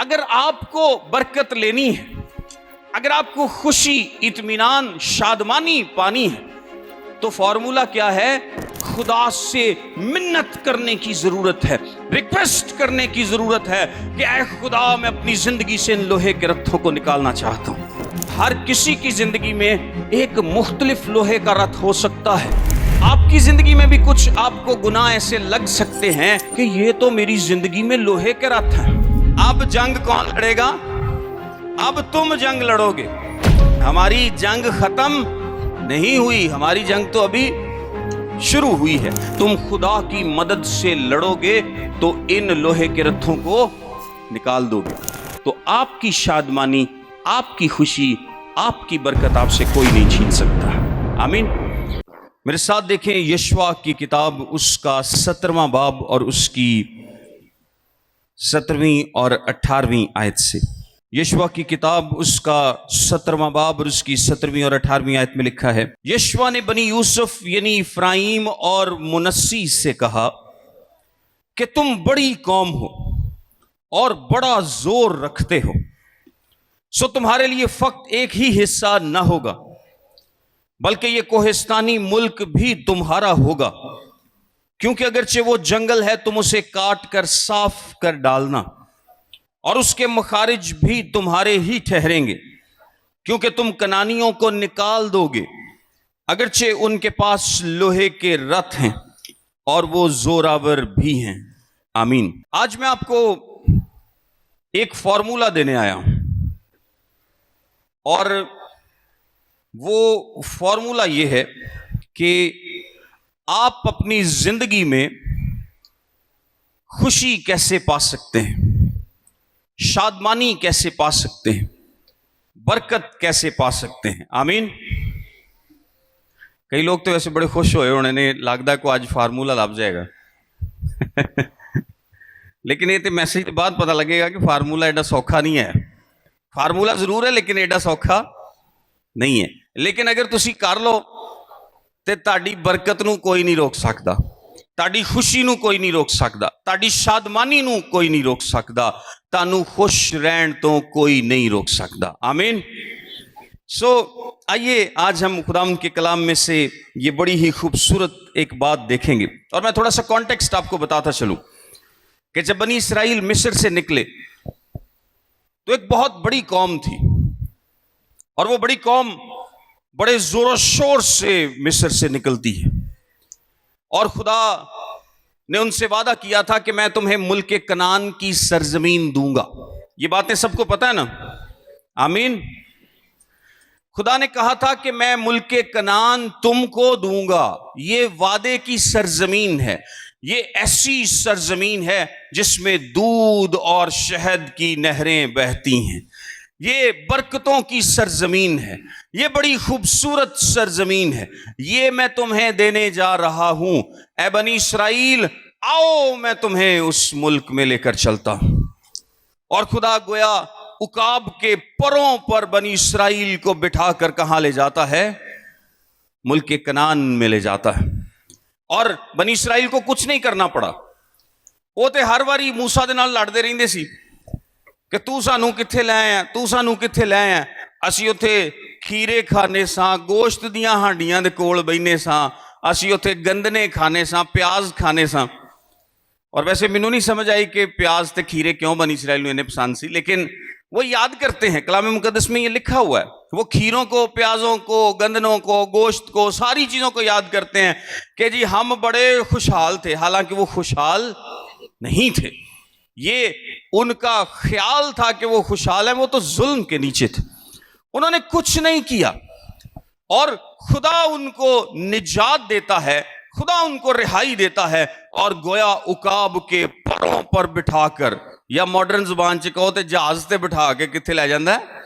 اگر آپ کو برکت لینی ہے، اگر آپ کو خوشی، اطمینان، شادمانی پانی ہے تو فارمولہ کیا ہے؟ خدا سے منت کرنے کی ضرورت ہے، ریکویسٹ کرنے کی ضرورت ہے کہ اے خدا، میں اپنی زندگی سے ان لوہے کے رتھوں کو نکالنا چاہتا ہوں۔ ہر کسی کی زندگی میں ایک مختلف لوہے کا رتھ ہو سکتا ہے۔ آپ کی زندگی میں بھی کچھ آپ کو گناہ ایسے لگ سکتے ہیں کہ یہ تو میری زندگی میں لوہے کے رتھ ہیں۔ اب جنگ کون لڑے گا؟ اب تم جنگ لڑو گے۔ ہماری جنگ ختم نہیں ہوئی، ہماری جنگ تو ابھی شروع ہوئی ہے۔ تم خدا کی مدد سے لڑو گے تو ان لوہے کے رتھوں کو نکال دو گے، تو آپ کی شادمانی، آپ کی خوشی، آپ کی برکت آپ سے کوئی نہیں چھین سکتا۔ آمین۔ میرے ساتھ دیکھیں یشوع کی کتاب، اس کا 17واں باب اور اس کی 17ویں اور 18ویں آیت سے۔ یشوع کی کتاب، اس کا 17واں باب اور اس کی 17ویں اور 18ویں آیت میں لکھا ہے، یشوع نے بنی یوسف یعنی افرایم اور منسی سے کہا کہ تم بڑی قوم ہو اور بڑا زور رکھتے ہو، سو تمہارے لیے فقط ایک ہی حصہ نہ ہوگا بلکہ یہ کوہستانی ملک بھی تمہارا ہوگا، کیونکہ اگرچہ وہ جنگل ہے تم اسے کاٹ کر صاف کر ڈالنا، اور اس کے مخارج بھی تمہارے ہی ٹھہریں گے، کیونکہ تم کنانیوں کو نکال دو گے، اگرچہ ان کے پاس لوہے کے رتھ ہیں اور وہ زوراور بھی ہیں۔ آمین۔ آج میں آپ کو ایک فارمولہ دینے آیا ہوں، اور وہ فارمولہ یہ ہے کہ آپ اپنی زندگی میں خوشی کیسے پا سکتے ہیں، شادمانی کیسے پا سکتے ہیں، برکت کیسے پا سکتے ہیں۔ آمین۔ کئی لوگ تو ویسے بڑے خوش ہوئے، انہوں نے لگتا ہے کو آج فارمولہ لگ جائے گا لیکن یہ تو میسج کے بعد پتہ لگے گا کہ فارمولہ ایڈا سوکھا نہیں ہے۔ فارمولہ ضرور ہے لیکن ایڈا سوکھا نہیں ہے۔ لیکن اگر تسی کر لو تے تاڑی برکت نو کوئی نہیں روک سکتا، تاڑی خوشی نو کوئی نہیں روک سکتا، تاڑی شادمانی نو کوئی نہیں روک سکتا، تانو خوش رہن تو کوئی نہیں روک سکتا۔ آمین۔ آئیے آج ہم خداوند کے کلام میں سے یہ بڑی ہی خوبصورت ایک بات دیکھیں گے، اور میں تھوڑا سا کانٹیکسٹ آپ کو بتاتا چلوں کہ جب بنی اسرائیل مصر سے نکلے تو ایک بہت بڑی قوم تھی، اور وہ بڑی قوم بڑے زور و شور سے مصر سے نکلتی ہے، اور خدا نے ان سے وعدہ کیا تھا کہ میں تمہیں ملک کنعان کی سرزمین دوں گا۔ یہ باتیں سب کو پتہ ہے نا؟ آمین۔ خدا نے کہا تھا کہ میں ملک کنعان تم کو دوں گا۔ یہ وعدے کی سرزمین ہے، یہ ایسی سرزمین ہے جس میں دودھ اور شہد کی نہریں بہتی ہیں، یہ برکتوں کی سرزمین ہے، یہ بڑی خوبصورت سرزمین ہے، یہ میں تمہیں دینے جا رہا ہوں۔ اے بنی اسرائیل، آؤ میں تمہیں اس ملک میں لے کر چلتا ہوں۔ اور خدا گویا عقاب کے پروں پر بنی اسرائیل کو بٹھا کر کہاں لے جاتا ہے؟ ملک کنعان میں لے جاتا ہے۔ اور بنی اسرائیل کو کچھ نہیں کرنا پڑا، وہ تے ہر واری موسیٰ دے نال لڑدے رہندے سی کہ تو سانو کتھے لے آیا، تو سانو کتھے لے آیا۔ اسی اتھے کھیرے کھانے ساں، گوشت دیاں ہانڈیاں دے کول بہنے ساں، اسی اتھے گندنے کھانے ساں، پیاز کھانے ساں۔ اور ویسے مینوں نہیں سمجھ آئی کہ پیاز تے کھیرے کیوں بنی اسرائیل انہیں پسند سی، لیکن وہ یاد کرتے ہیں، کلام مقدس میں یہ لکھا ہوا ہے، وہ کھیروں کو، پیازوں کو، گندنوں کو، گوشت کو، ساری چیزوں کو یاد کرتے ہیں کہ جی ہم بڑے خوشحال تھے، حالانکہ وہ خوشحال نہیں تھے۔ یہ ان کا خیال تھا کہ وہ خوشحال ہیں، وہ تو ظلم کے نیچے تھے، انہوں نے کچھ نہیں کیا، اور خدا ان کو نجات دیتا ہے، خدا ان کو رہائی دیتا ہے، اور گویا عقاب کے پروں پر بٹھا کر، یا ماڈرن زبان چ کہو تے جہاز تے بٹھا کے کتھے لے جاندا ہے؟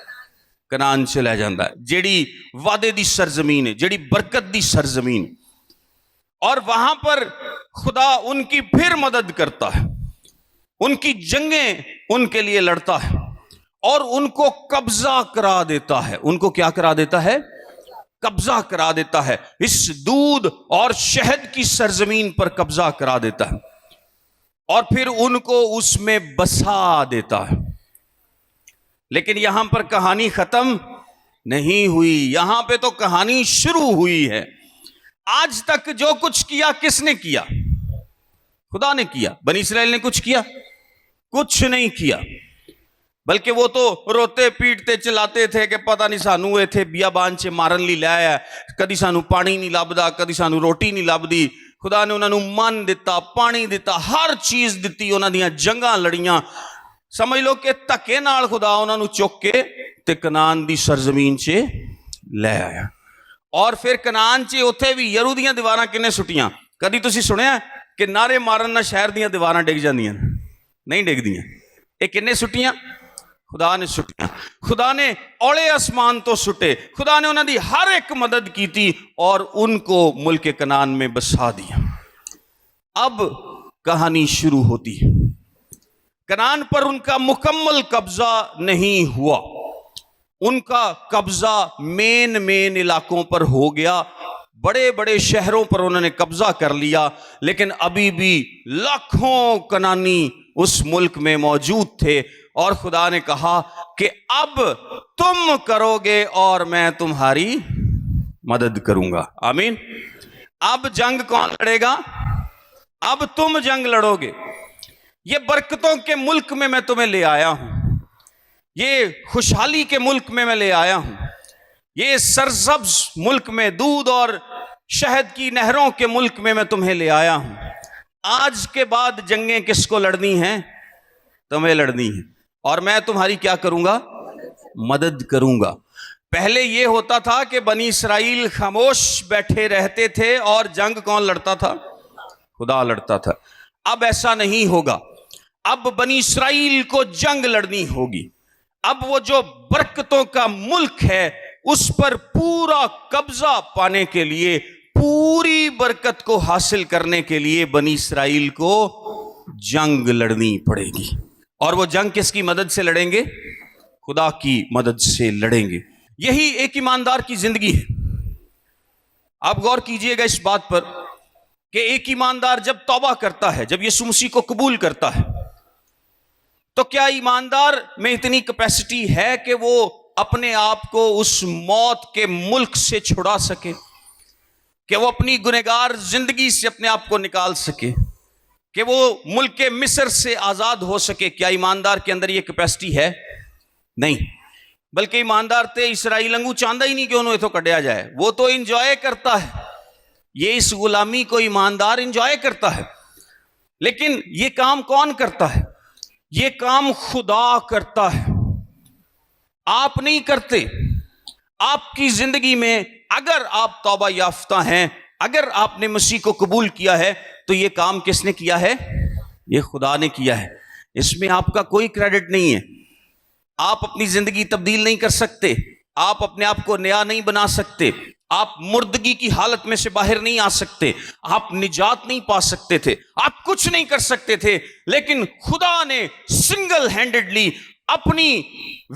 کنعان سے لے جاندا ہے، جیڑی وعدے دی سرزمین ہے، جیڑی برکت دی سرزمین۔ اور وہاں پر خدا ان کی پھر مدد کرتا ہے، ان کی جنگیں ان کے لیے لڑتا ہے، اور ان کو قبضہ کرا دیتا ہے۔ ان کو کیا کرا دیتا ہے؟ قبضہ کرا دیتا ہے، اس دودھ اور شہد کی سرزمین پر قبضہ کرا دیتا ہے، اور پھر ان کو اس میں بسا دیتا ہے۔ لیکن یہاں پر کہانی ختم نہیں ہوئی, یہاں پہ تو کہانی شروع ہوئی ہے. آج تک جو کچھ کیا کس نے کیا؟ خدا نے کیا. بنی اسرائیل نے کچھ کیا؟ کچھ نہیں کیا. بلکہ وہ تو روتے پیٹتے چلاتے تھے کہ پتہ نہیں سانو ایتھے بیابان چ مارن لی لے آیا, کدی سانو پانی نہیں لبدا, کدی سانو روٹی نہیں لبدی. خدا نے انہوں نے من دیتا, پانی دیتا, ہر چیز دیتی, انہوں دیاں جنگاں لڑیاں. سمجھ لو کہ تکے نال خدا انہوں نے چک کے تے کنعان دی سرزمین چ لے آیا. اور پھر کنعان چ اوتھے بھی یرو دیاں دیواراں کنے سٹیاں؟ کدی تسی سنیا کہ نعرے مارن نہ شہر دیاں دیواراں ڈگ جاندیاں؟ نہیں ڈگ دیاں. یہ کنے سٹیاں؟ خدا نے سٹیاں. خدا نے اوڑے آسمان تو سٹے, خدا نے انہوں دی ہر ایک مدد کی تھی اور ان کو ملک کنعان میں بسا دیا. اب کہانی شروع ہوتی ہے. کنعان پر ان کا مکمل قبضہ نہیں ہوا, ان کا قبضہ مین علاقوں پر ہو گیا, بڑے بڑے شہروں پر انہوں نے قبضہ کر لیا, لیکن ابھی بھی لاکھوں کنعانی اس ملک میں موجود تھے. اور خدا نے کہا کہ اب تم کرو گے اور میں تمہاری مدد کروں گا. آمین. اب جنگ کون لڑے گا؟ اب تم جنگ لڑو گے. یہ برکتوں کے ملک میں تمہیں لے آیا ہوں, یہ خوشحالی کے ملک میں لے آیا ہوں, یہ سرسبز ملک میں, دودھ اور شہد کی نہروں کے ملک میں تمہیں لے آیا ہوں. آج کے بعد جنگیں کس کو لڑنی ہیں؟ تمہیں لڑنی ہیں, اور میں تمہاری کیا کروں گا؟ مدد کروں گا. پہلے یہ ہوتا تھا کہ بنی اسرائیل خاموش بیٹھے رہتے تھے اور جنگ کون لڑتا تھا؟ خدا لڑتا تھا. اب ایسا نہیں ہوگا. اب بنی اسرائیل کو جنگ لڑنی ہوگی. اب وہ جو برکتوں کا ملک ہے اس پر پورا قبضہ پانے کے لیے, پوری برکت کو حاصل کرنے کے لیے بنی اسرائیل کو جنگ لڑنی پڑے گی. اور وہ جنگ کس کی مدد سے لڑیں گے؟ خدا کی مدد سے لڑیں گے. یہی ایک ایماندار کی زندگی ہے. آپ غور کیجئے گا اس بات پر کہ ایک ایماندار جب توبہ کرتا ہے, جب یسوع مسیح کو قبول کرتا ہے, تو کیا ایماندار میں اتنی کیپیسٹی ہے کہ وہ اپنے آپ کو اس موت کے ملک سے چھڑا سکے, کہ وہ اپنی گنہگار زندگی سے اپنے آپ کو نکال سکے, کہ وہ ملک مصر سے آزاد ہو سکے؟ کیا ایماندار کے اندر یہ کیپیسٹی ہے؟ نہیں. بلکہ ایماندار تے اسرائیل انگو چاہتا ہی نہیں کہ انہوں اتھوں کڈیا جائے. وہ تو انجوائے کرتا ہے, یہ اس غلامی کو ایماندار انجوائے کرتا ہے. لیکن یہ کام کون کرتا ہے؟ یہ کام خدا کرتا ہے, آپ نہیں کرتے. آپ کی زندگی میں اگر آپ توبہ یافتہ ہیں, اگر آپ نے مسیح کو قبول کیا ہے, تو یہ کام کس نے کیا ہے؟ یہ خدا نے کیا ہے. اس میں آپ کا کوئی کریڈٹ نہیں ہے. آپ اپنی زندگی تبدیل نہیں کر سکتے, آپ اپنے آپ کو نیا نہیں بنا سکتے, آپ مردگی کی حالت میں سے باہر نہیں آ سکتے, آپ نجات نہیں پا سکتے تھے, آپ کچھ نہیں کر سکتے تھے. لیکن خدا نے سنگل ہینڈڈلی اپنی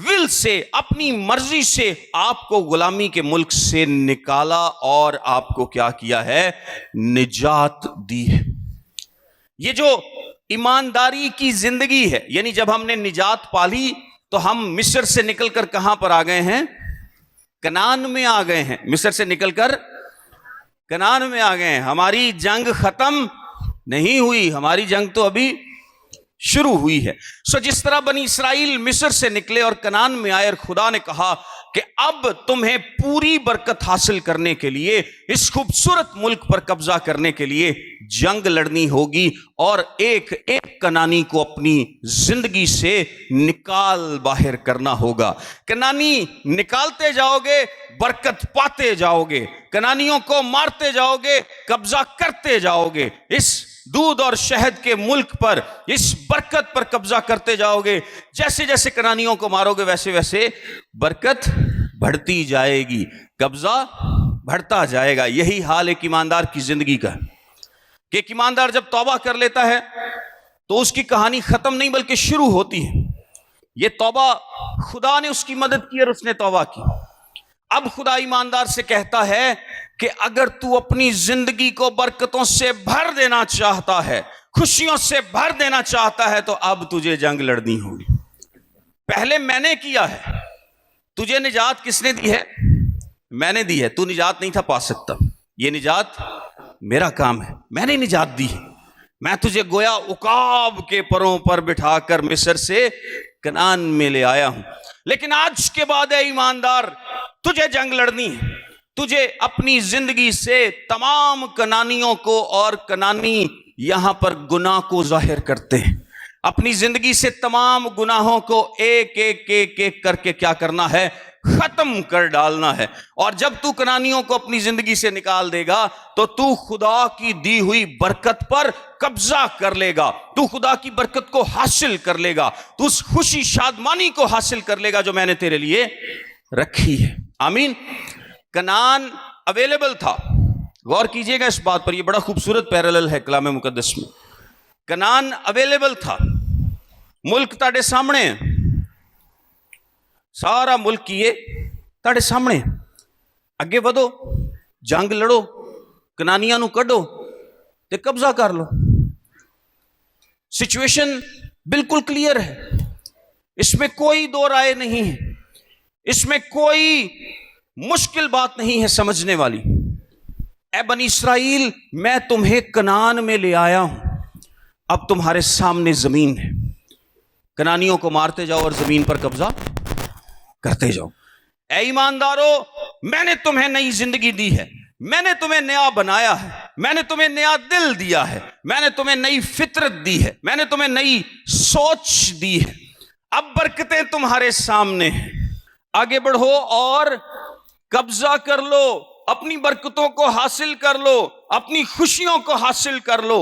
ول سے, اپنی مرضی سے آپ کو غلامی کے ملک سے نکالا اور آپ کو کیا کیا ہے؟ نجات دی ہے. یہ جو ایمانداری کی زندگی ہے, یعنی جب ہم نے نجات پالی تو ہم مصر سے نکل کر کہاں پر آ گئے ہیں؟ کنعان میں آ گئے ہیں. مصر سے نکل کر کنعان میں آ گئے ہیں. ہماری جنگ ختم نہیں ہوئی, ہماری جنگ تو ابھی شروع ہوئی ہے. جس طرح بنی اسرائیل مصر سے نکلے اور کنعان میں آئے, اور خدا نے کہا کہ اب تمہیں پوری برکت حاصل کرنے کے لیے, اس خوبصورت ملک پر قبضہ کرنے کے لیے جنگ لڑنی ہوگی, اور ایک ایک کنعانی کو اپنی زندگی سے نکال باہر کرنا ہوگا. کنعانی نکالتے جاؤ گے, برکت پاتے جاؤ گے. کنعانیوں کو مارتے جاؤ گے, قبضہ کرتے جاؤ گے. اس دودھ اور شہد کے ملک پر, اس برکت پر قبضہ کرتے جاؤ گے. جیسے جیسے کنعانیوں کو مارو گے ویسے ویسے برکت بڑھتی جائے گی, قبضہ بڑھتا جائے گا. یہی حال ایک ایماندار کی زندگی کا ہے کہ ایک ایماندار جب توبہ کر لیتا ہے تو اس کی کہانی ختم نہیں بلکہ شروع ہوتی ہے. یہ توبہ خدا نے اس کی مدد کی اور اس نے توبہ کی. اب خدا ایماندار سے کہتا ہے کہ اگر تو اپنی زندگی کو برکتوں سے بھر دینا چاہتا ہے, خوشیوں سے بھر دینا چاہتا ہے, تو اب تجھے جنگ لڑنی ہوگی. पहले मैंने किया है, तुझे निजात किसने दी है? मैंने दी है। तू निजात नहीं था पा सकता, ये निजात मेरा काम है, मैंने निजात दी है। मैं तुझे गोया उकाब के परों पर बिठाकर मिस्र से कनान में ले आया हूं। लेकिन आज के बाद है ईमानदार, तुझे जंग लड़नी है, तुझे अपनी जिंदगी से तमाम कनानियों को, और कनानी यहां पर गुनाह को जाहिर करते हैं, अपनी जिंदगी से तमाम गुनाहों को एक एक एक एक करके क्या करना है? खत्म कर डालना है। और जब तू कनानियों को अपनी जिंदगी से निकाल देगा तो तू खुदा की दी हुई बरकत पर कब्जा कर लेगा, तू खुदा की बरकत को हासिल कर लेगा, तू उस खुशी शादमानी को हासिल कर लेगा जो मैंने तेरे लिए रखी है। आमीन। कनान अवेलेबल था। गौर कीजिएगा इस बात पर, यह बड़ा खूबसूरत पैरेलल है कलाम मुकद्दस में। कनान अवेलेबल था, मुल्क ताड़े सामने है, सारा मुल्क किए ताड़े सामने, अगे वधो, जंग लड़ो, कनानियां नू कढ़ो ते कब्जा कर लो। सिचुएशन बिल्कुल क्लियर है, इसमें कोई दो राय नहीं है, इसमें कोई मुश्किल बात नहीं है समझने वाली। ऐ बनी इसराइल, मैं तुम्हें कनान में ले आया हूं, अब तुम्हारे सामने जमीन है, कनानियों को मारते जाओ और जमीन पर कब्जा करते जाओ। ऐ ईमानदारों, मैंने तुम्हें नई जिंदगी दी है, मैंने तुम्हें नया बनाया है, मैंने तुम्हें नया दिल दिया है, मैंने तुम्हें नई फितरत दी है, मैंने तुम्हें नई सोच दी है। अब बरकतें तुम्हारे सामने हैं, आगे बढ़ो और कब्जा कर लो, अपनी बरकतों को हासिल कर लो, अपनी खुशियों को हासिल कर लो।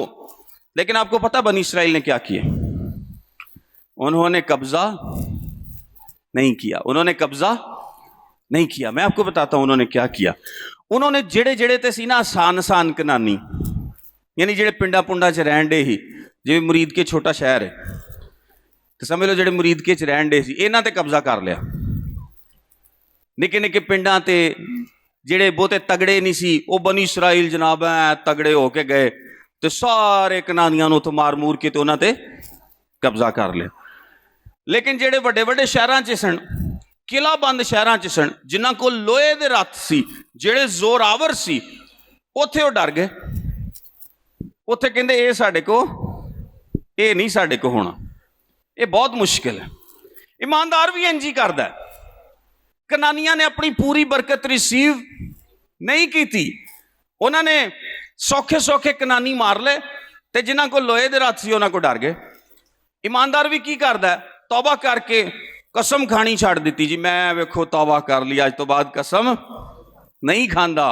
लेकिन आपको पता बनी इसराइल ने क्या किया? उन्होंने कब्जा नहीं किया, उन्होंने कब्जा नहीं किया। मैं आपको बताता हूं उन्होंने क्या किया। उन्होंने जेड़े जेड़े ते सी ना आसान आसान कनानी, यानी जेड़े पिंडा पुंडा च रहन डे ही, जिवें मुरीद के छोटा शहर है, तो समझ लो जेड़े मुरीद के च रहन डे सी, इन्हां ते कब्जा कर लिया। निके निके पिंडां ते जेड़े बहुते तगड़े नहीं सी, वो बनी इसराइल जनाब तगड़े होके गए ते सारे कनानियां नूं उत्थों मार मूर के ते उन्हां ते कब्जा कर लिया। लेकिन जेड़े वड्डे वड्डे शहरां च सन, किला बंद शहरां च सन, जिन्हां कोल लोहे दे रथ सी, जेड़े जोरावर सी, उत्थे वो डर गए। उत्थे कहंदे ये साडे को, ये नहीं साडे को होना, ये बहुत मुश्किल है। ईमानदार भी इंज ही करदा है। कनानियां ने अपनी पूरी बरकत रिसीव नहीं की थी, उन्होंने सौखे सौखे कनानी मार ले, ते जिन्हां को लोहे दे रथ सी उन्हां को डर गए। ईमानदार भी की करदा है? तौबा करके कसम खानी छड़ दी जी, मैं वेखो तौबा कर लिया, अज तो बाद कसम नहीं खांदा,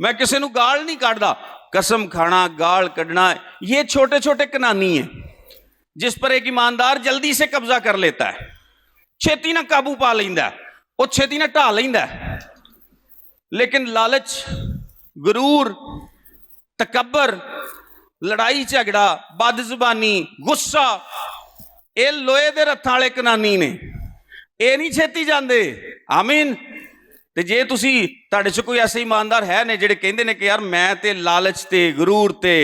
मैं किसी नूं गाल नहीं कढ़दा। कसम खाना, गाल कढ़ना, ये छोटे छोटे कनानी है जिस पर एक ईमानदार जल्दी से कब्जा कर लेता है, छेती ना काबू पा लेंदा है, वो छेती ना ढा लेंदा है। लेकिन लालच, गुरूर, तकब्बर, लड़ाई झगड़ा, बदजुबानी, गुस्सा, ये लोहे दे रथां वाले कनानी ने, ये नहीं छेती जाते। आमीन। ते जे तुसी तुहाडे च कोई ऐसे ईमानदार है ने जिहड़े कहंदे ने कि यार मैं ते लालच ते गुरूर ते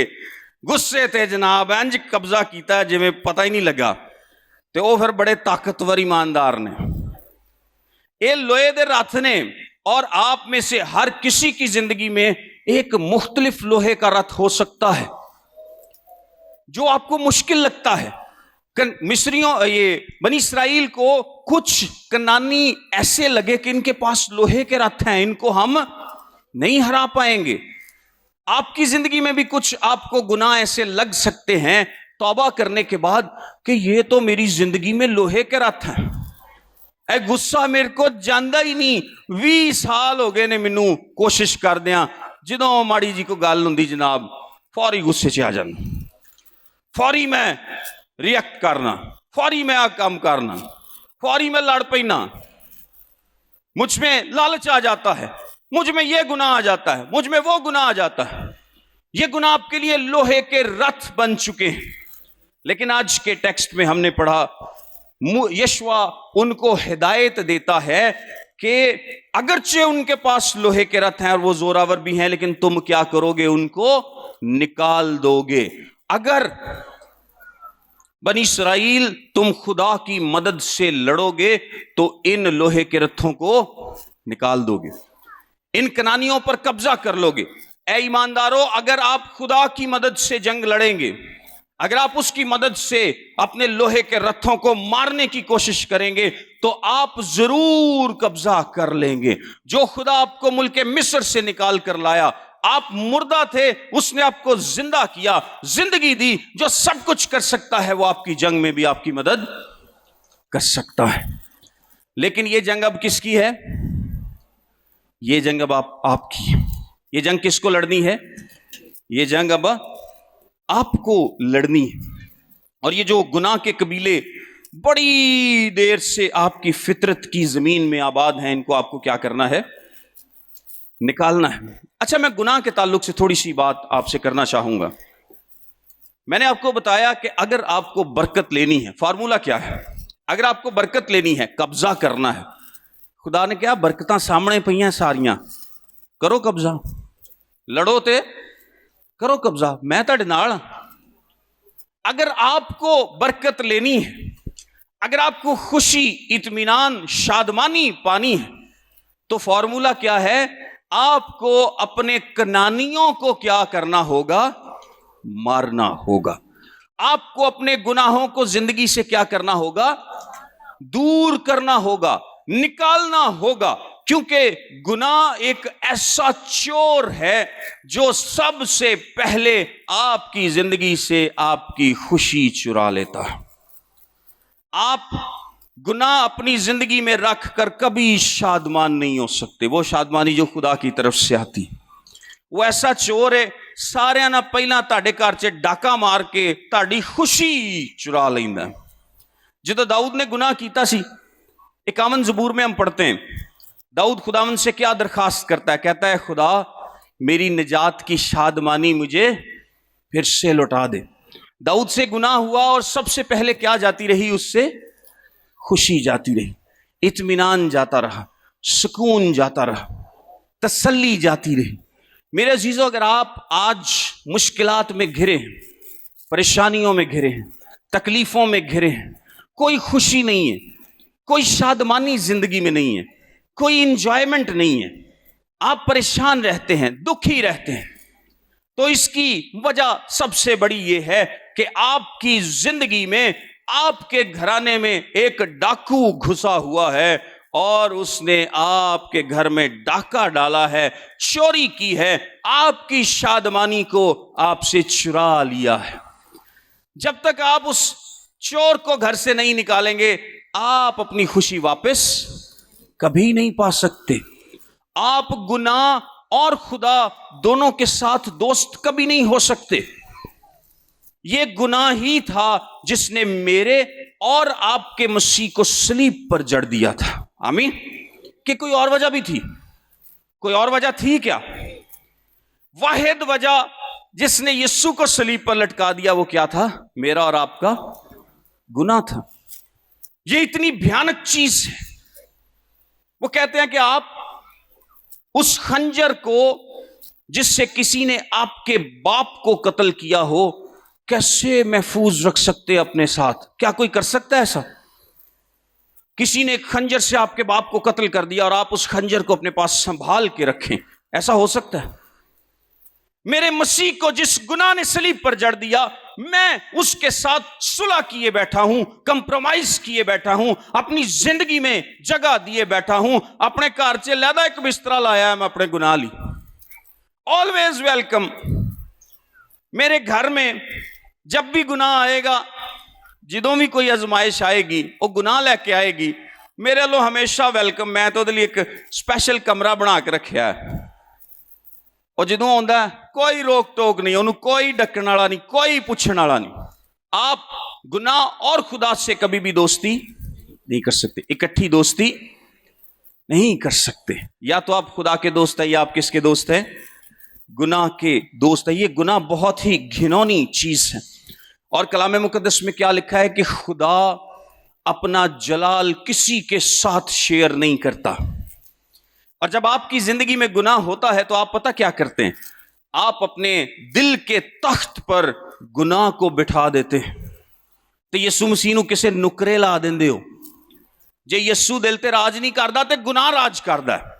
गुस्से ते जनाब इंज कब्जा कीता जिवें पता ही नहीं लगा, ते वो फिर बड़े ताकतवर ईमानदार ने। ये लोहे दे रथ ने, और आप में से हर किसी की जिंदगी में एक मुख्तलिफ लोहे का रथ हो सकता है जो आपको मुश्किल लगता है। मिस्रियों, ये बनी इसराइल को कुछ कनानी ऐसे लगे कि इनके पास लोहे के रथ हैं, इनको हम नहीं हरा पाएंगे। आपकी जिंदगी में भी कुछ आपको गुनाह ऐसे लग सकते हैं तौबा करने के बाद कि ये तो मेरी जिंदगी में लोहे के रथ हैं, ऐ गुस्सा मेरे को जांदा ही नहीं। 20 साल हो गए ने मैनू कोशिश करदियां, जदों माड़ी जी को गल हुंदी जनाब फौरी गुस्से च आ जाना, फौरी मैं रिएक्ट करना, फौरी मैं आ काम करना, फौरी मैं लड़ पैना, मुझ में लालच आ जाता है, मुझ में ये गुनाह आ जाता है, मुझ में वो गुनाह आ जाता है। ये गुनाह आपके लिए लोहे के रथ बन चुके हैं। लेकिन आज के टेक्स्ट में हमने पढ़ा, यशवा उनको हिदायत देता है कि अगरचे उनके पास लोहे के रथ हैं और वो जोरावर भी हैं, लेकिन तुम क्या करोगे? उनको निकाल दोगे। अगर بنی اسرائیل تم خدا کی مدد سے لڑو گے تو ان لوہے کے رتھوں کو نکال دو گے، ان کنانیوں پر قبضہ کر لو گے۔ اے ایماندارو، اگر آپ خدا کی مدد سے جنگ لڑیں گے، اگر آپ اس کی مدد سے اپنے لوہے کے رتھوں کو مارنے کی کوشش کریں گے تو آپ ضرور قبضہ کر لیں گے۔ جو خدا آپ کو ملک مصر سے نکال کر لایا، آپ مردہ تھے، اس نے آپ کو زندہ کیا، زندگی دی، جو سب کچھ کر سکتا ہے وہ آپ کی جنگ میں بھی آپ کی مدد کر سکتا ہے۔ لیکن یہ جنگ اب کس کی ہے؟ یہ جنگ اب آپ کی ہے۔ یہ جنگ کس کو لڑنی ہے؟ یہ جنگ اب آپ کو لڑنی ہے۔ اور یہ جو گناہ کے قبیلے بڑی دیر سے آپ کی فطرت کی زمین میں آباد ہیں، ان کو آپ کو کیا کرنا ہے؟ نکالنا ہے۔ اچھا، میں گناہ کے تعلق سے تھوڑی سی بات آپ سے کرنا چاہوں گا۔ میں نے آپ کو بتایا کہ اگر آپ کو برکت لینی ہے، فارمولا کیا ہے؟ اگر آپ کو برکت لینی ہے، قبضہ کرنا ہے، خدا نے کیا برکتاں سامنے پئیاں ساریاں، کرو قبضہ، لڑو تے کرو قبضہ، میں تہاڈے نال ہاں۔ اگر آپ کو برکت لینی ہے، اگر آپ کو خوشی، اطمینان، شادمانی پانی ہے تو فارمولا کیا ہے؟ آپ کو اپنے کنانیوں کو کیا کرنا ہوگا؟ مارنا ہوگا۔ آپ کو اپنے گناہوں کو زندگی سے کیا کرنا ہوگا؟ دور کرنا ہوگا، نکالنا ہوگا، کیونکہ گناہ ایک ایسا چور ہے جو سب سے پہلے آپ کی زندگی سے آپ کی خوشی چرا لیتا ہے۔ آپ گناہ اپنی زندگی میں رکھ کر کبھی شادمان نہیں ہو سکتے۔ وہ شادمانی جو خدا کی طرف سے آتی، وہ ایسا چور ہے، سارے نہ پہلا تاڑے گھر چ ڈاکا مار کے تاڑی خوشی چرا لیندا ہے۔ جدو داؤد نے گناہ کیتا سی، 51 زبور میں ہم پڑھتے ہیں، داؤد خداوند سے کیا درخواست کرتا ہے؟ کہتا ہے خدا میری نجات کی شادمانی مجھے پھر سے لوٹا دے۔ داؤد سے گناہ ہوا اور سب سے پہلے کیا جاتی رہی؟ اس سے خوشی جاتی رہی، اطمینان جاتا رہا، سکون جاتا رہا، تسلی جاتی رہی۔ میرے عزیزو، اگر آپ آج مشکلات میں گھرے ہیں، پریشانیوں میں گھرے ہیں، تکلیفوں میں گھرے ہیں، کوئی خوشی نہیں ہے، کوئی شادمانی زندگی میں نہیں ہے، کوئی انجوائمنٹ نہیں ہے، آپ پریشان رہتے ہیں، دکھی رہتے ہیں، تو اس کی وجہ سب سے بڑی یہ ہے کہ آپ کی زندگی میں، آپ کے گھرانے میں ایک ڈاکو گھسا ہوا ہے اور اس نے آپ کے گھر میں ڈاکہ ڈالا ہے، چوری کی ہے، آپ کی شادمانی کو آپ سے چرا لیا ہے۔ جب تک آپ اس چور کو گھر سے نہیں نکالیں گے، آپ اپنی خوشی واپس کبھی نہیں پا سکتے۔ آپ گناہ اور خدا دونوں کے ساتھ دوست کبھی نہیں ہو سکتے۔ یہ گناہ ہی تھا جس نے میرے اور آپ کے مسیح کو صلیب پر جڑ دیا تھا۔ آمین۔ کہ کوئی اور وجہ بھی تھی؟ کوئی اور وجہ تھی کیا؟ واحد وجہ جس نے یسوع کو صلیب پر لٹکا دیا وہ کیا تھا؟ میرا اور آپ کا گناہ تھا۔ یہ اتنی بھیانک چیز ہے۔ وہ کہتے ہیں کہ آپ اس خنجر کو جس سے کسی نے آپ کے باپ کو قتل کیا ہو کیسے محفوظ رکھ سکتے اپنے ساتھ؟ کیا کوئی کر سکتا ہے ایسا؟ کسی نے ایک خنجر سے آپ کے باپ کو قتل کر دیا اور آپ اس خنجر کو اپنے پاس سنبھال کے رکھیں، ایسا ہو سکتا ہے؟ میرے مسیح کو جس گناہ نے صلیب پر جڑ دیا، میں اس کے ساتھ صلح کیے بیٹھا ہوں، کمپرومائز کیے بیٹھا ہوں، اپنی زندگی میں جگہ دیے بیٹھا ہوں، اپنے گھر سے لیدا ایک بستر لایا ہے، میں اپنے گناہ لی، آلویز ویلکم۔ میرے گھر میں جب بھی گناہ آئے گا، جدوں بھی کوئی آزمائش آئے گی، وہ گناہ لے کے آئے گی، میرے لو ہمیشہ ویلکم۔ میں تو دلی ایک سپیشل کمرہ بنا کے رکھیا ہے، اور جدوں آندا ہے کوئی روک ٹوک نہیں، انہوں کوئی ڈکن والا نہیں، کوئی پوچھنے والا نہیں۔ آپ گناہ اور خدا سے کبھی بھی دوستی نہیں کر سکتے، اکٹھی دوستی نہیں کر سکتے۔ یا تو آپ خدا کے دوست ہیں یا آپ کس کے دوست ہیں؟ گناہ کے دوست ہیں۔ یہ گناہ بہت ہی گھنونی چیز ہے، اور کلام مقدس میں کیا لکھا ہے کہ خدا اپنا جلال کسی کے ساتھ شیئر نہیں کرتا۔ اور جب آپ کی زندگی میں گناہ ہوتا ہے تو آپ پتہ کیا کرتے ہیں؟ آپ اپنے دل کے تخت پر گناہ کو بٹھا دیتے ہیں، ਤੇ ਯਿਸੂ ਮਸੀਹ ਨੂੰ ਕਿਸੇ ਨੁਕਰੇ ਲਾ ਦਿੰਦੇ ਹੋ। ਜੇ ਯਿਸੂ ਦਿਲ ਤੇ ਰਾਜ ਨਹੀਂ ਕਰਦਾ ਤੇ ਗੁਨਾਹ ਰਾਜ ਕਰਦਾ है।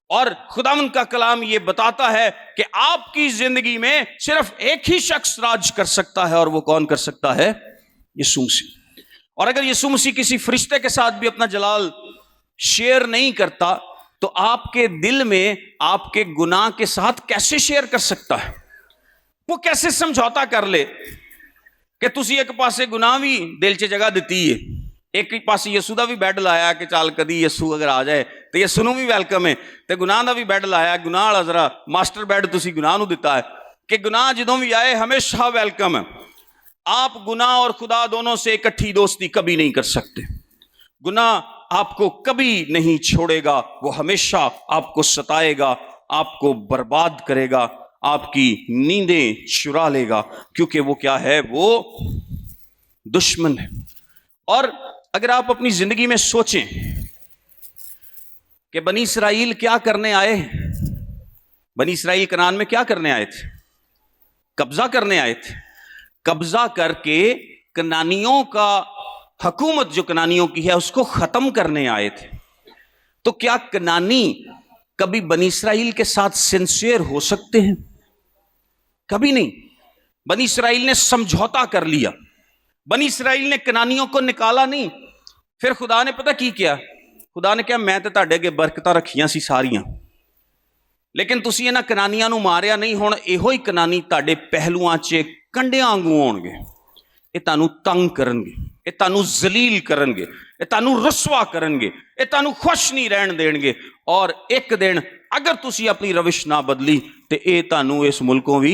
और खुदावंद का कलाम ये बताता है कि आपकी जिंदगी में सिर्फ एक ही शख्स राज कर सकता है, और वो कौन कर सकता है? यीशु मसीह। और अगर यीशु मसीह किसी फरिश्ते के साथ भी अपना जलाल शेयर नहीं करता तो आपके दिल में आपके गुनाह के साथ कैसे शेयर कर सकता है? वो कैसे समझौता कर ले कि तुसी एक पासे गुनाह भी दिल च जगह दी है, एक ही पासे यसू का भी बैड लाया कि चल कदी यसू अगर आ जाए तो यसू नूं भी वैलकम है, तो गुनाह का भी बैड लाया, गुनाह वाला जरा मास्टर बैड तुसी गुनाह नूं दिता है कि गुनाह जदों भी आए हमेशा वेलकम है। आप गुनाह और खुदा दोनों से इकट्ठी दोस्ती कभी नहीं कर सकते। गुनाह आपको कभी नहीं छोड़ेगा, वो हमेशा आपको सताएगा, आपको बर्बाद करेगा, आपकी नींदें चुरा लेगा, क्योंकि वो क्या है? वो दुश्मन है। और अगर आप अपनी जिंदगी में सोचें कि बनी इसराइल क्या करने आए, बनी इसराइल कनान में क्या करने आए थे? कब्जा करने आए थे। कब्जा करके कनानियों का हुकूमत जो कनानियों की है उसको खत्म करने आए थे। तो क्या कनानी कभी बनी इसराइल के साथ सिंसियर हो सकते हैं? कभी नहीं। बनी इसराइल ने समझौता कर लिया, बनी इसराइल ने कनानियों को निकाला नहीं। फिर खुदा ने पता की किया? खुदा ने कहा मैं तो तुहाडे अगे बरकतां रखियां सी सारियां, लेकिन तुसीं इन्हां कनानियां नूं मारिया नहीं। हुण इहो ही कनानी तुहाडे पहलुआं 'च कंडियां वांगू आउणगे, ये तुहानूं तंग करनगे, ये तुहानूं जलील करनगे, ये तुहानूं रुसवा करनगे, ये तुहानूं खुश नहीं रहण देणगे। और एक दिन अगर तुसीं अपनी रविश ना बदली तो ये तुहानूं इस मुल्कों भी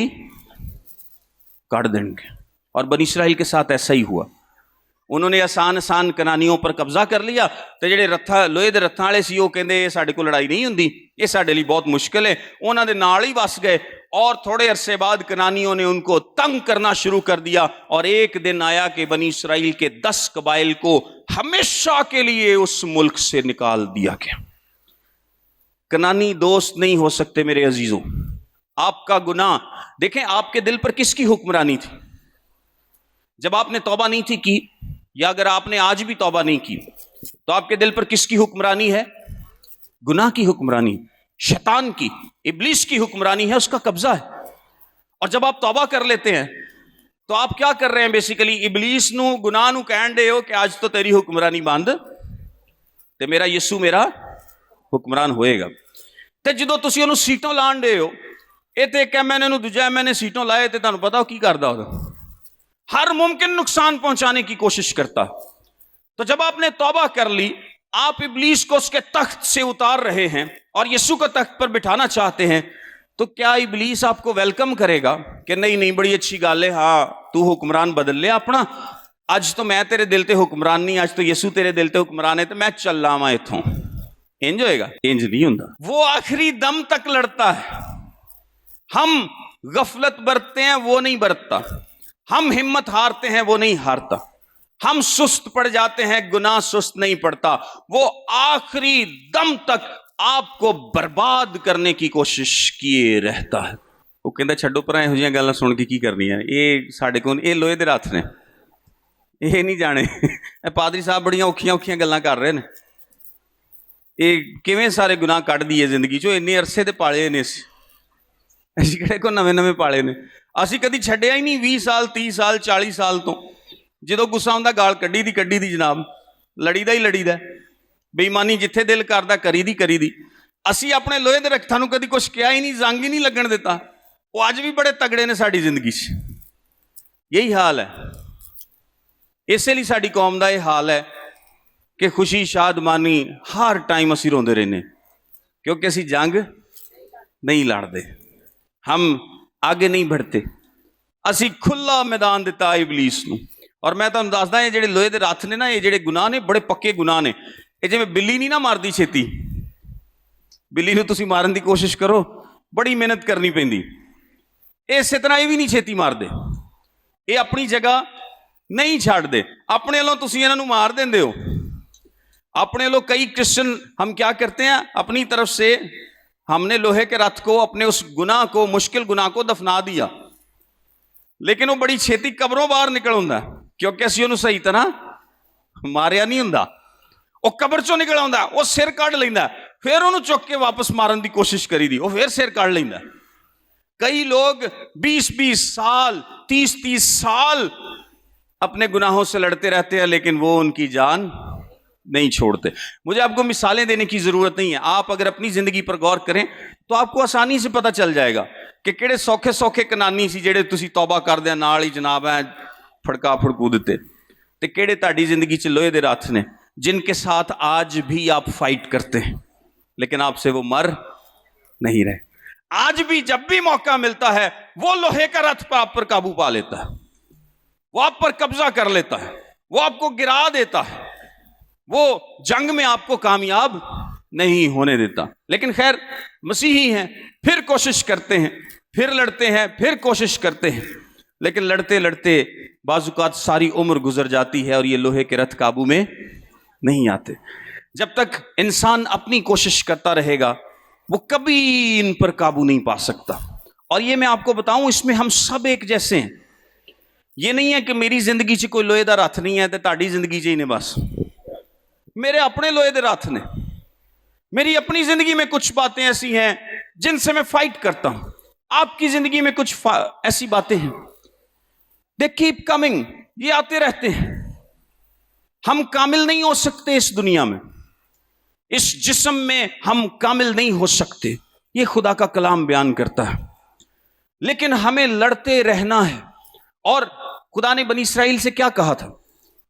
कढ़ देणगे। और बनी इसराइल के साथ ऐसा ही हुआ। उन्होंने आसान आसान कनानियों पर कब्जा कर लिया, तो ਜਿਹੜੇ ਰੱਥਾਂ ਲੋਹੇ ਦੇ ਰੱਥਾਂ ਵਾਲੇ ਸੀ ਉਹ ਕਹਿੰਦੇ ਇਹ ਸਾਡੇ ਕੋਲ ਲੜਾਈ ਨਹੀਂ ਹੁੰਦੀ, ਇਹ ਸਾਡੇ ਲਈ ਬਹੁਤ ਮੁਸ਼ਕਿਲ ਹੈ, ਉਹਨਾਂ ਦੇ ਨਾਲ ਹੀ ਵਸ ਗਏ। और थोड़े अरसे बाद कनानियों ने उनको तंग करना शुरू कर दिया, और एक दिन आया कि बनी इसराइल के 10 कबाइल को हमेशा के लिए उस मुल्क से निकाल दिया गया। कनानी दोस्त नहीं हो सकते मेरे अजीजों। आपका गुनाह देखें, आपके दिल पर किसकी हुक्मरानी थी? जब आपने तौबा नहीं थी की, या अगर आपने आज भी तौबा नहीं की, तो आपके दिल पर किसकी हुक्मरानी है? गुनाह की हुक्मरानी, शैतान की, इब्लीस की हुक्मरानी है, उसका कब्जा है। और जब आप तौबा कर लेते हैं तो आप क्या कर रहे हैं? बेसिकली इब्लीस नू गुनाह नू कहण दे हो कि आज तो तेरी हुक्मरानी बंद, ते मेरा यीशु मेरा हुक्मरान होएगा। ते जदों तुसीं उहनूं सीटों लाण दे हो, ये तो एक एमएनए नू दूजा एमएनए सीटों लाए, तो तुहानूं पता की करदा? हर मुमकिन नुकसान पहुंचाने की कोशिश करता। तो जब आपने तौबा कर ली, आप इब्लीस को उसके तख्त से उतार रहे हैं और यीशु को तख्त पर बिठाना चाहते हैं, तो क्या इब्लीस आपको वेलकम करेगा कि नहीं नहीं बड़ी अच्छी गल है, हाँ तू हुक्मरान बदल लिया अपना, अज तो मैं तेरे दिल ते हुक्मरान नहीं, अज तो यीशु तेरे दिल ते हुक्मरान है, तो मैं चल लावां इत्थों? इंज होएगा? इंज नहीं हुंदा। वो आखिरी दम तक लड़ता है। हम गफलत बरतते हैं, वो नहीं बरतता। हम हिम्मत हारते हैं, वो नहीं हारता। हम सुस्त पड़ जाते हैं, गुनाह सुस्त नहीं पड़ता। वो आखिरी दम तक आपको बर्बाद करने की कोशिश किए रहता है। वो कहता छड्डो पर इहो जिहियां गल्लां सुन के की करनी है, ये साडे कोल ये लोहे दे रथ ने, ये नहीं जाने। पादरी साहब बड़ियां औखियां औखियां गल्लां कर रहे हैं, ये किवें सारे गुनाह कढ दईए जिंदगी चों। इन्ने अरसे दे पाले ने ਅਸੀਂ ਕਿਹੜੇ ਕੋ ਨਵੇਂ ਨਵੇਂ ਪਾਲੇ ਨੇ, ਅਸੀਂ ਕਦੀ ਛੱਡਿਆ ਹੀ ਨਹੀਂ। 20 ਸਾਲ 30 ਸਾਲ 40 ਸਾਲ ਤੋਂ ਜਦੋਂ ਗੁੱਸਾ ਆਉਂਦਾ ਗਾਲ ਕੱਢੀ ਦੀ ਜਨਾਬ, ਲੜੀਦਾ ਹੀ ਲੜੀਦਾ। ਬੇਈਮਾਨੀ ਜਿੱਥੇ ਦਿਲ ਕਰਦਾ ਕਰੀ ਦੀ। ਅਸੀਂ ਆਪਣੇ ਲੋਹੇ ਦੇ ਰੱਖਾਂ ਨੂੰ ਕਦੀ ਕੁਛ ਕਿਹਾ ਹੀ ਨਹੀਂ, ਜ਼ੰਗ ਹੀ ਨਹੀਂ ਲੱਗਣ ਦਿੱਤਾ। ਉਹ ਅੱਜ ਵੀ ਬੜੇ ਤਗੜੇ ਨੇ ਸਾਡੀ ਜ਼ਿੰਦਗੀ 'ਚ। यही हाल है। ਇਸੇ ਲਈ ਸਾਡੀ ਕੌਮ ਦਾ ਇਹ ਹਾਲ ਹੈ ਕਿ ਖੁਸ਼ੀ ਸ਼ਾਦਮਾਨੀ ਹਰ ਟਾਈਮ ਅਸੀਂ ਰੋਂਦੇ ਰਹਿੰਦੇ, ਕਿਉਂਕਿ ਅਸੀਂ ਜੰਗ ਨਹੀਂ ਲੜਦੇ, हम आगे नहीं बढ़ते। असी खुला मैदान दिता इबलीस नूं। और मैं तुहानूं दसदा, ये जिहड़े लोहे दे रथ ने ना, ये जिहड़े गुनाह ने बड़े पक्के गुनाह ने। ये जिवें बिल्ली नहीं ना मारदी छेती, बिल्ली नूं तुसीं मारन दी कोशिश करो बड़ी मेहनत करनी पैंदी, इस तरह ये भी नहीं छेती मारदे। ये अपनी जगह नहीं छड्डदे, अपने वालों तुसीं इन्हां नूं मार दिंदे हो। अपने वालों कई क्रिश्चियन हम क्या करते हैं, अपनी तरफ से हमने लोहे के रथ को, अपने उस गुनाह को, मुश्किल गुनाह को दफना दिया, लेकिन वो बड़ी छेती कब्रों बाहर निकल आउंदा। ਕਿਉਂਕਿ ਅਸੀਂ ਉਹਨੂੰ ਸਹੀ ਤਰ੍ਹਾਂ ਮਾਰਿਆ ਨਹੀਂ ਹੁੰਦਾ। ਉਹ ਕਬਰ ਚੋਂ ਨਿਕਲ ਆਉਂਦਾ, ਉਹ ਸਿਰ ਕੱਢ ਲੈਂਦਾ, ਫਿਰ ਉਹਨੂੰ ਚੁੱਕ ਕੇ ਵਾਪਸ ਮਾਰਨ ਦੀ ਕੋਸ਼ਿਸ਼ ਕਰੀਦੀ, ਉਹ ਫਿਰ ਸਿਰ ਕੱਢ ਲੈਂਦਾ। कई लोग 20-20 साल 30-30 साल अपने गुनाहों से लड़ते रहते हैं, लेकिन वो उनकी जान नहीं छोड़ते। मुझे आपको मिसालें देने की जरूरत नहीं है, आप अगर अपनी जिंदगी पर गौर करें तो आपको आसानी से पता चल जाएगा कि किहड़े सौखे सौखे कनानी सी जिहड़े तुसीं तौबा करदे नाल ही जनाब है फड़का फड़कू दिते, ते किहड़े तुहाडी जिंदगी च लोहे दे रथ ने जिनके साथ आज भी आप फाइट करते हैं, लेकिन आपसे वो मर नहीं रहे। आज भी जब भी मौका मिलता है वो लोहे का रथ पर आप पर काबू पा लेता है, वो आप पर कब्जा कर लेता है, वो आपको गिरा देता है, वो जंग में आपको कामयाब नहीं होने देता। लेकिन खैर मसीही हैं, फिर कोशिश करते हैं, फिर लड़ते हैं, फिर कोशिश करते हैं, लेकिन लड़ते लड़ते बाजुकात सारी उम्र गुजर जाती है और ये लोहे के रथ काबू में नहीं आते। जब तक इंसान अपनी कोशिश करता रहेगा वो कभी इन पर काबू नहीं पा सकता। और ये मैं आपको बताऊं, इसमें हम सब एक जैसे हैं। ये नहीं है कि मेरी जिंदगी च कोई लोहे दा रथ नहीं है तो ताड़ी जिंदगी च ही ने, बस मेरे अपने लोहे दे रथ ने। मेरी अपनी जिंदगी में कुछ बातें ऐसी हैं जिनसे मैं फाइट करता हूं, आपकी जिंदगी में कुछ ऐसी बातें हैं, दे कीप कमिंग, ये आते रहते हैं। हम कामिल नहीं हो सकते इस दुनिया में, इस जिस्म में हम कामिल नहीं हो सकते, ये खुदा का कलाम बयान करता है। लेकिन हमें लड़ते रहना है। और खुदा ने बनी इसराइल से क्या कहा था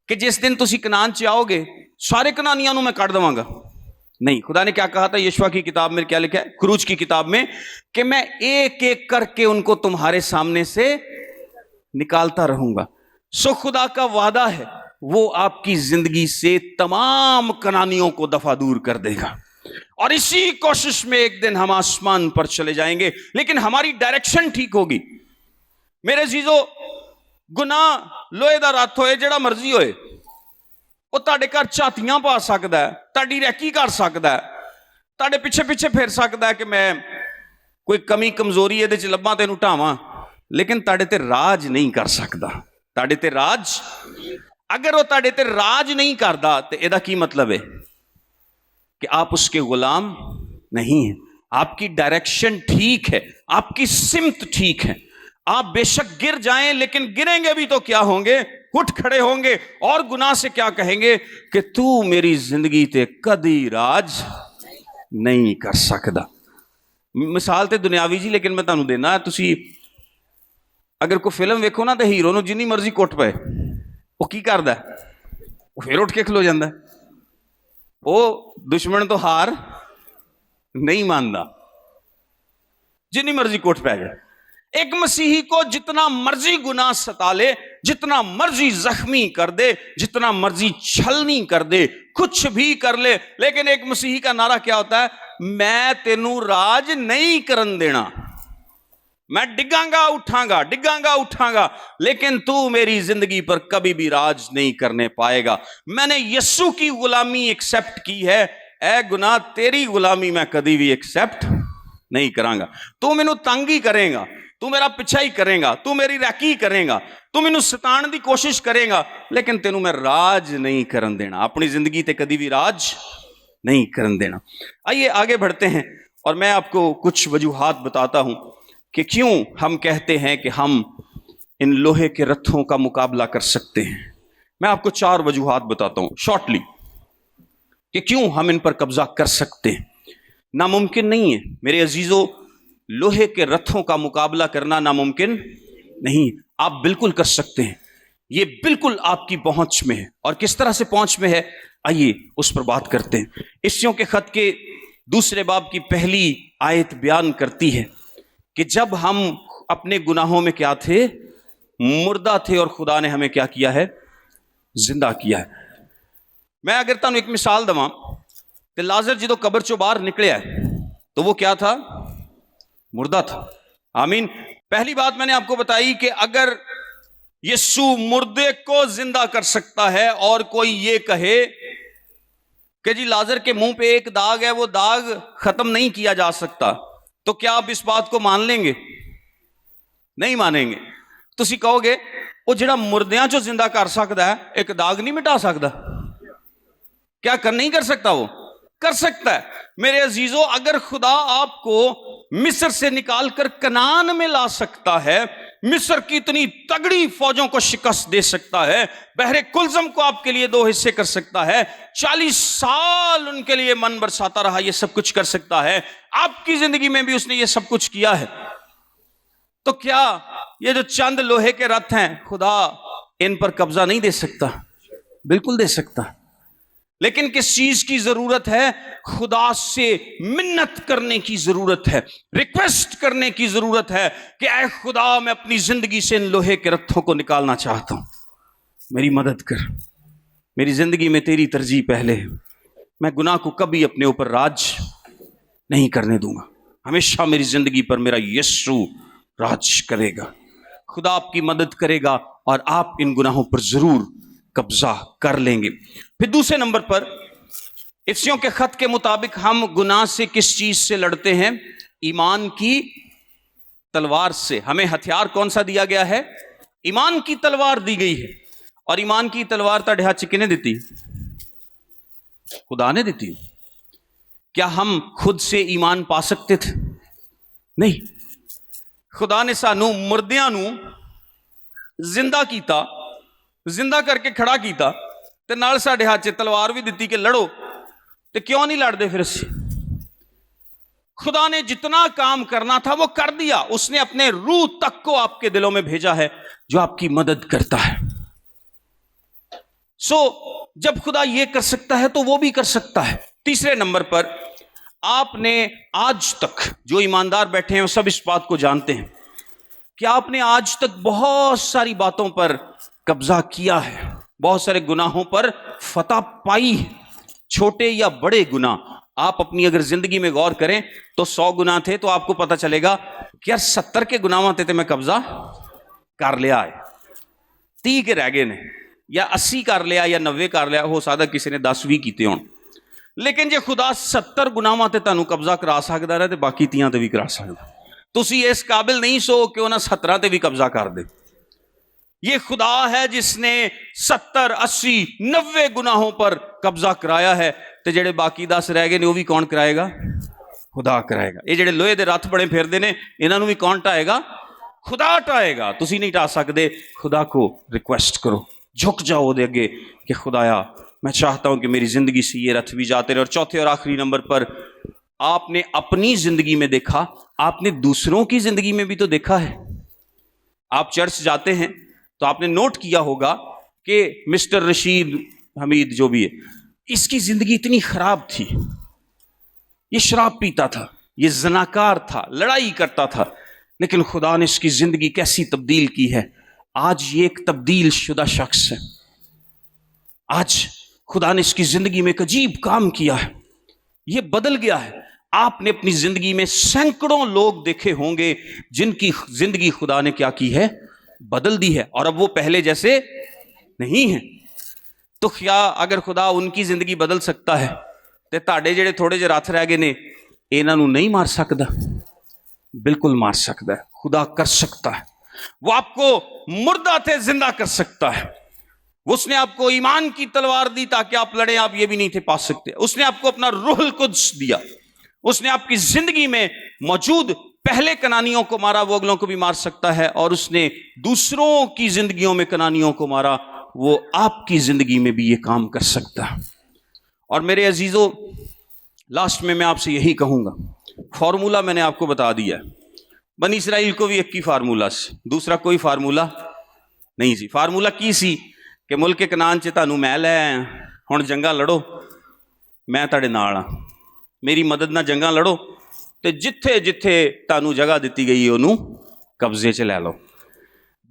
कि जिस दिन तुसी कनान च आओगे सारे कनानियां नूं मैं काट देवांगा? नहीं, खुदा ने क्या कहा था? यशवा की किताब में क्या लिखा है, खुरूज की किताब में, कि मैं एक एक करके उनको तुम्हारे सामने से निकालता रहूंगा। सो खुदा का वादा है वो आपकी जिंदगी से तमाम कनानियों को दफा दूर कर देगा। और इसी कोशिश में एक दिन हम आसमान पर चले जाएंगे, लेकिन हमारी डायरेक्शन ठीक होगी। मेरे जीजो, गुनाह लोहे दा रथ होए जेड़ा मर्जी होए, वो तुहाडे घर झातियां पा सकदा है, तुहाडी रैकी कर सकदा है, तुहाडे पिछे पिछे फिर सकदा है कि मैं कोई कमी कमजोरी इहदे च लब्भां तैनूं ढावां, लेकिन तुहाडे ते राज नहीं कर सकदा। तुहाडे ते राज, अगर वो तुहाडे ते राज नहीं करदा तो इहदा की मतलब है कि आप उसके गुलाम नहीं हैं। आपकी डायरेक्शन ठीक है, आपकी सिमत ठीक है। आप बेशक गिर जाएं, लेकिन गिरेंगे भी तो क्या होंगे? उठ खड़े होंगे और गुनाह से क्या कहेंगे कि तू मेरी जिंदगी ते कदी राज नहीं कर सकदा। मिसाल ते दुनियावी जी, लेकिन मैं तुहानूं देना, तुसी अगर कोई फिल्म वेखो ना तो हीरो नूं जिन्नी मर्जी कुट पए, वो की करदा? वो फिर उठ के खलो जांदा। वो दुश्मन तो हार नहीं मानदा, जिन्नी मर्जी कोट पै जाए। एक मसीही को जितना मर्जी गुनाह सता ले, जितना मर्जी जख्मी कर दे, जितना मर्जी छलनी कर दे, कुछ भी कर ले, लेकिन एक मसीही का नारा क्या होता है? मैं तेनू राज नहीं करन देना। मैं डिगांगा उठांगा, लेकिन तू मेरी जिंदगी पर कभी भी राज नहीं करने पाएगा। मैंने यीशु की गुलामी एक्सेप्ट की है, ऐ गुनाह तेरी गुलामी मैं कभी भी एक्सेप्ट नहीं करांगा। तू मैनू तंग ही करेगा, तू मेरा पिछा ही करेगा, तू मेरी रैकी करेगा, तू मैनू सताण दी कोशिश करेगा, लेकिन तेनू मैं राज नहीं करन देना। अपनी जिंदगी ते कभी भी राज नहीं करन देना। आइए आगे बढ़ते हैं और मैं आपको कुछ वजूहात बताता हूं कि क्यों हम कहते हैं कि हम इन लोहे के रथों का मुकाबला कर सकते हैं। मैं आपको 4 वजूहात बताता हूं शॉर्टली कि क्यों हम इन पर कब्जा कर सकते हैं। नामुमकिन नहीं है मेरे अजीजों, लोहे के रथों का मुकाबला करना नामुमकिन नहीं, आप बिल्कुल कर सकते हैं। ये बिल्कुल आपकी पहुंच में है। और किस तरह से पहुंच में है, आइए उस पर बात करते हैं। इफ्सियों के खत के 2 बाब की पहली आयत बयान करती है कि जब हम अपने गुनाहों में क्या थे, मुर्दा थे, और खुदा ने हमें क्या किया है, जिंदा किया है। मैं अगर तुहानूं एक मिसाल दवां तो लाजर जो कब्र चों बाहर निकलिया तो वो क्या था, मुर्दा था। आमीन। पहली बात मैंने आपको बताई कि अगर यीशु मुर्दे को जिंदा कर सकता है और कोई ये कहे कि जी लाजर के मुंह पे एक दाग है, वो दाग खत्म नहीं किया जा सकता, तो क्या आप इस बात को मान लेंगे? नहीं मानेंगे। तुसी कहोगे وہ जिहड़ा मुर्दियां चों जिंदा कर सकता है, एक दाग नहीं मिटा सकता? क्या कर नहीं कर सकता? वो कर सकता है। मेरे अजीजों, अगर खुदा आपको मिस्र से निकाल कर कनान में ला सकता है, मिस्र की इतनी तगड़ी फौजों को शिकस्त दे सकता है, बहरे कुलजम को आपके लिए 2 हिस्से कर सकता है, 40 साल उनके लिए मन बरसाता रहा, ये सब कुछ कर सकता है, आपकी जिंदगी में भी उसने ये सब कुछ किया है, तो क्या ये जो चंद लोहे के रथ हैं, खुदा इन पर कब्जा नहीं दे सकता? बिल्कुल दे सकता। लेकिन किस चीज की जरूरत है? खुदा से मिन्नत करने की जरूरत है, रिक्वेस्ट करने की जरूरत है कि ऐ खुदा, मैं अपनी जिंदगी से इन लोहे के रथों को निकालना चाहता हूं, मेरी मदद कर, मेरी जिंदगी में तेरी तरजीह पहले है, मैं गुनाह को कभी अपने ऊपर राज नहीं करने दूंगा, हमेशा मेरी जिंदगी पर मेरा यीशु राज करेगा। खुदा आपकी मदद करेगा और आप इन गुनाहों पर जरूर कब्जा कर लेंगे। फिर दूसरे नंबर पर इफ्सियों के खत के मुताबिक हम गुनाह से किस चीज से लड़ते हैं? ईमान की तलवार से। हमें हथियार कौन सा दिया गया है? ईमान की तलवार दी गई है। और ईमान की तलवार तुहाडे हाथ च किने दिती? खुदा ने दिती। क्या हम खुद से ईमान पा सकते थे? नहीं। खुदा ने सानू मुर्दियां नू जिंदा कीता, जिंदा करके खड़ा कीता, ते नाल साडे हाथ च तलवार भी दिती कि लड़ो। ते क्यों नहीं लड़ते फिर असीं? खुदा ने जितना काम करना था वो कर दिया। उसने अपने रूह तक को आपके दिलों में भेजा है जो आपकी मदद करता है। जब खुदा ये कर सकता है तो वो भी कर सकता है। तीसरे नंबर पर, आपने आज तक, जो ईमानदार बैठे हैं वो सब इस बात को जानते हैं कि आपने आज तक बहुत सारी बातों पर कब्जा किया है, बहुत सारे गुनाहों पर फतह पाई है, छोटे या बड़े गुनाह। आप अपनी अगर जिंदगी में गौर करें तो 100 गुनाह थे तो आपको पता चलेगा कि यार 70 के गुनाहों ते मैं कब्जा कर लिया है, 30 के रह गए ने, या 80 कर लिया या 90 कर लिया, हो सकता किसी ने 10-20 कीते होण। लेकिन जे खुदा 70 गुनाहां ते तुहानू कब्जा करा सकदा है तो बाकी 30 ते भी करा सकदा। तुसी इस काबिल नहीं सो कि उन्हां 17 ते भी कब्जा कर दे। ये खुदा है जिसने 70, 80, 90 गुनाहों पर कब्जा कराया है, ते जेड़े बाकी 10 रह गए ने वो भी कौन कराएगा? खुदा कराएगा। ये जेड़े लोहे दे रथ बड़े फिरदे ने, इन्हां नू भी कौन ढाएगा? खुदा ढाएगा। तुसी नहीं ढा सकदे। खुदा को रिक्वेस्ट करो, झुक जाओ दे अगे कि खुदाया मैं चाहता हूं कि मेरी जिंदगी से ये रथ भी जाते रहे। और चौथे और आखिरी नंबर पर, आपने अपनी जिंदगी में देखा, आपने दूसरों की जिंदगी में भी तो देखा है। आप चर्च जाते हैं तो आपने नोट किया होगा कि मिस्टर रशीद हमीद जो भी है, इसकी जिंदगी इतनी खराब थी, ये शराब पीता था, ये जनाकार था, लड़ाई करता था, लेकिन खुदा ने इसकी जिंदगी कैसी तब्दील की है। आज ये एक तब्दील शुदा शख्स है। आज खुदा ने इसकी जिंदगी में एक अजीब काम किया है, ये बदल गया है। आपने अपनी जिंदगी में सैकड़ों लोग देखे होंगे जिनकी जिंदगी खुदा ने क्या की है? बदल दी है, और अब वो पहले जैसे नहीं है। तो क्या अगर खुदा उनकी जिंदगी बदल सकता है तो ताड़े जेड़े थोड़े जे रथ रह गए ने, इन्हां नूं नहीं मार सकदा? बिल्कुल मार सकता है। खुदा कर सकता है। वो आपको मुर्दा थे जिंदा कर सकता है। उसने आपको ईमान की तलवार दी ताकि आप लड़े, आप ये भी नहीं थे पा सकते। उसने आपको अपना रूहुल कुद्स दिया। उसने आपकी जिंदगी में मौजूद पहले कनानियों को मारा, वो अगलों को भी मार सकता है। और उसने दूसरों की जिंदगियों में कनानियों को मारा, वो आपकी जिंदगी में भी ये काम कर सकता है। और मेरे अजीजों, लास्ट में मैं आपसे यही कहूंगा, फॉर्मूला मैंने आपको बता दिया है। बनी इसराइल को भी एक ही फार्मूला से, दूसरा कोई फार्मूला नहीं सी। फार्मूला की सी कि मुल्क कनान च तुहानू मैं लै आया, हुण जंगा लड़ो, मैं तुहाडे नाल हां, मेरी मदद नाल जंगा लड़ो, ते जिथे जिथे तुहानू जगह दी गई उन्होंने कब्जे च लै लो।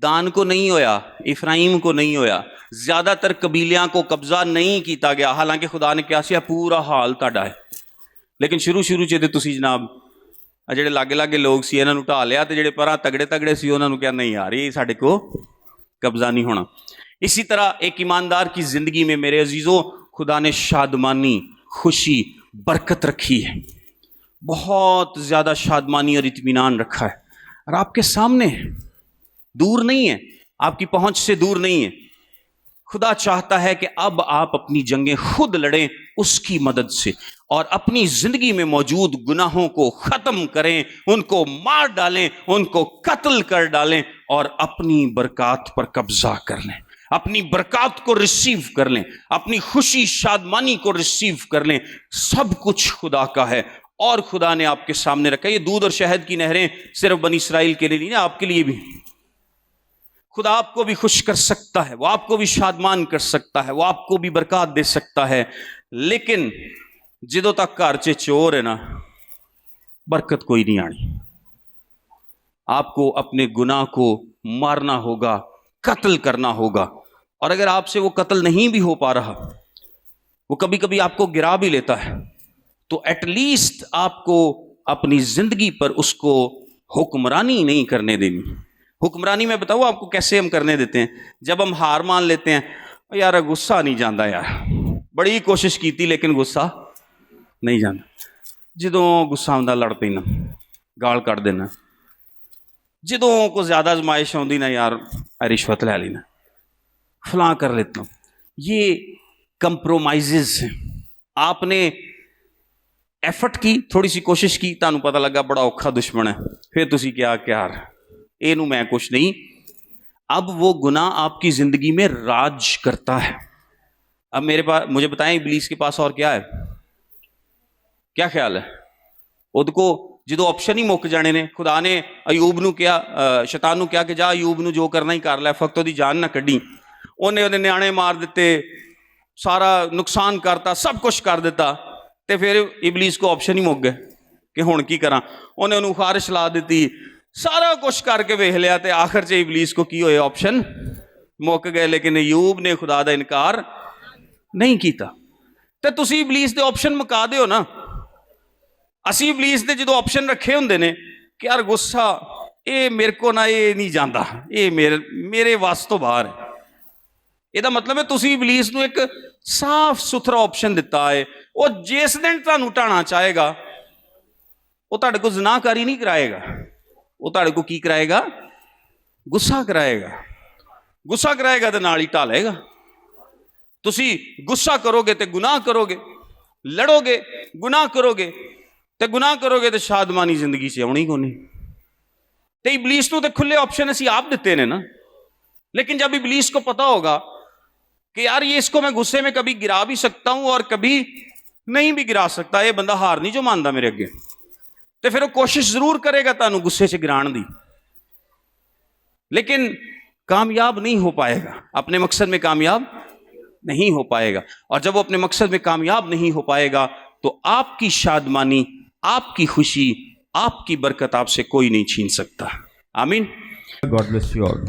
दान को नहीं होया, इफ्राइम को नहीं होया, ज्यादातर कबीलियां को कब्जा नहीं किया गया। हालांकि खुदा ने कहा सी पूरा हाल तुहाडा है, लेकिन शुरू च ते तुसीं जनाब ਜਿਹੜੇ ਲਾਗੇ ਲਾਗੇ ਲੋਕ ਸੀ ਇਹਨਾਂ ਨੂੰ ਢਾ ਲਿਆ, ਤੇ ਜਿਹੜੇ ਪਰਾਂ ਤਗੜੇ ਤਗੜੇ ਸੀ ਉਹਨਾਂ ਨੂੰ ਕਿਹਾ ਨਹੀਂ यार ये ਸਾਡੇ को कब्जा नहीं होना। इसी तरह एक ईमानदार की जिंदगी में मेरे अजीजों, खुदा ने शादमानी, खुशी, बरकत रखी है, बहुत ज्यादा शादमानी और इत्मीनान रखा है। और आपके सामने है, दूर नहीं है, आपकी पहुंच से दूर नहीं है। खुदा चाहता है कि अब आप अपनी जंगें खुद लड़ें उसकी मदद से, और अपनी जिंदगी में मौजूद गुनाहों को खत्म करें, उनको मार डालें, उनको कत्ल कर डालें और अपनी बरकत पर कब्जा कर लें, अपनी बरकत को रिसीव कर लें, अपनी खुशी शादमानी को रिसीव कर लें। सब कुछ खुदा का है और खुदा ने आपके सामने रखा। ये दूध और शहद की नहरें सिर्फ बनी इसराइल के लिए नहीं, आपके लिए भी। खुदा आपको भी खुश कर सकता है, वो आपको भी शादमान कर सकता है, वो आपको भी बरकत दे सकता है। लेकिन जिदों तक घर च चोर है ना, बरकत कोई नहीं आनी। आपको अपने गुनाह को मारना होगा, कत्ल करना होगा। और अगर आपसे वो कत्ल नहीं भी हो पा रहा, वो कभी कभी आपको गिरा भी लेता है, तो एटलीस्ट आपको अपनी जिंदगी पर उसको हुक्मरानी नहीं करने देनी। हुक्मरानी मैं बताऊँ आपको कैसे हम करने देते हैं। जब हम हार मान लेते हैं, यार गुस्सा नहीं जाता, यार बड़ी कोशिश की थी लेकिन गुस्सा नहीं जाता। जदों गुस्सा आउंदा लड़ पैना, गाल कट देना। जदों को ज्यादा आजमाइश आउंदी ना, यार रिश्वत ले लेना, फलां कर लेता हूँ। ये कंप्रोमाइजेस हैं। आपने एफर्ट की, थोड़ी सी कोशिश की, तुहानू पता लगा बड़ा औखा दुश्मन है, फिर तुसी क्या यार एनू मैं कुछ नहीं। अब वो गुनाह आपकी जिंदगी में राज करता है। अब मुझे बताएं, इब्लीस के पास और क्या है? क्या ख्याल है? उनको जो ऑप्शन ही मुक जाने ने। खुदा ने अयूब नू क्या, शैतान नू क्या कि जा अयूब नू जो करना ही कर लै, फक्त ओदी जान ना कड्डी। उन्हें ओदे न्याणे मार दिते, सारा नुकसान करता, सब कुछ कर दिता, ते फिर इबलीस को ऑप्शन ही मुक गए कि हुण की करा। उन्हें उन्होंने खारिश ला दी, सारा कुछ करके वेख लिया, तो आखिर च इबलीस को की होया, ऑप्शन मुक गए। लेकिन अयूब ने खुदा दा इनकार नहीं किया। तो तुसी इबलीस दे ऑप्शन मुका दिओ ना। असी इबलीस दे जो ऑप्शन रखे होंदे ने कि यार गुस्सा ये मेरे को ना, ये नहीं जाता, ये मेरे वास तो बाहर है। ਇਹਦਾ मतलब है तुसी इबलीस नू एक साफ सुथरा ऑप्शन दिता है। वो जिस दिन तुहानू ढाना चाहेगा, वो तुहाडे को ज़िनाकारी नहीं कराएगा, वो तुहाडे को की कराएगा? गुस्सा कराएगा। गुस्सा कराएगा तो नाल ही ढालेगा। तुसी गुस्सा करोगे तो गुनाह करोगे, लड़ोगे गुनाह करोगे, तो गुनाह करोगे तो शादमानी जिंदगी से आनी को नहीं। तो इबलीस नू तो खुले ऑप्शन असी आप दिते ने ना। लेकिन जब इबलीस को पता होगा कि यार ये इसको मैं गुस्से में कभी गिरा भी सकता हूं और कभी नहीं भी गिरा सकता, ये बंदा हार नहीं जो मानता मेरे अगे, तो फिर वो कोशिश जरूर करेगा तुहानू गुस्से से गिराण दी, लेकिन कामयाब नहीं हो पाएगा, अपने मकसद में कामयाब नहीं हो पाएगा। और जब वो अपने मकसद में कामयाब नहीं हो पाएगा, तो आपकी शादमानी, आपकी खुशी, आपकी बरकत आपसे कोई नहीं छीन सकता। आमीन। God bless you all.